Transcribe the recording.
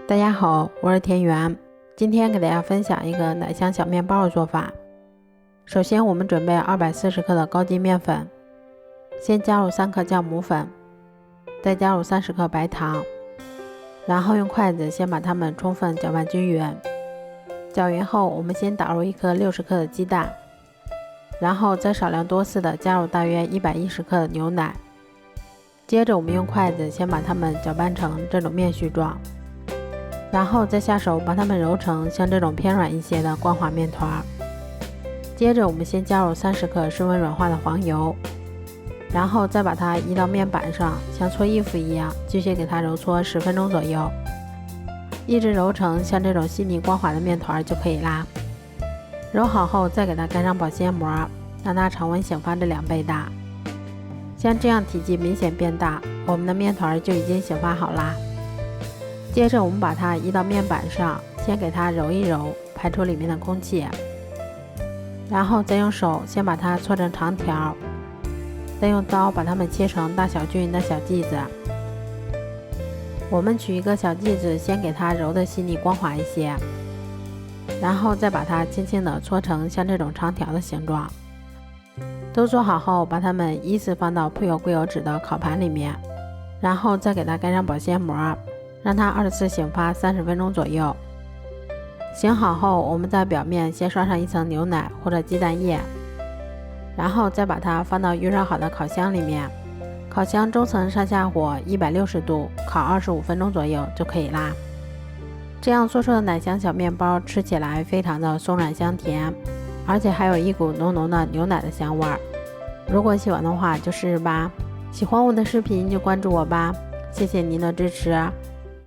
大家好，我是田园，今天给大家分享一个奶香小面包的做法。首先我们准备240克的高筋面粉，先加入3克酵母粉，再加入30克白糖，然后用筷子先把它们充分搅拌均匀。搅匀后，我们先打入1颗60克的鸡蛋，然后再少量多次的加入大约110克的牛奶。接着我们用筷子先把它们搅拌成这种面絮状，然后再下手把它们揉成像这种偏软一些的光滑面团。接着我们先加入30克室温软化的黄油，然后再把它移到面板上，像搓衣服一样继续给它揉搓10分钟左右，一直揉成像这种细腻光滑的面团就可以啦。揉好后再给它盖上保鲜膜，让它常温醒发的2倍大。像这样体积明显变大，我们的面团就已经醒发好啦。接着我们把它移到面板上，先给它揉一揉，排出里面的空气，然后再用手先把它搓成长条，再用刀把它们切成大小均匀的小剂子。我们取一个小剂子，先给它揉得细腻光滑一些，然后再把它轻轻地搓成像这种长条的形状。都做好后，把它们依次放到铺有硅油纸的烤盘里面，然后再给它盖上保鲜膜，让它2次醒发30分钟左右。醒好后，我们在表面先刷上一层牛奶或者鸡蛋液，然后再把它放到预热好的烤箱里面。烤箱中层上下火160度，烤25分钟左右就可以啦。这样做出的奶香小面包吃起来非常的松软香甜，而且还有一股浓浓的牛奶的香味儿。如果喜欢的话就试试吧。喜欢我的视频就关注我吧，谢谢您的支持。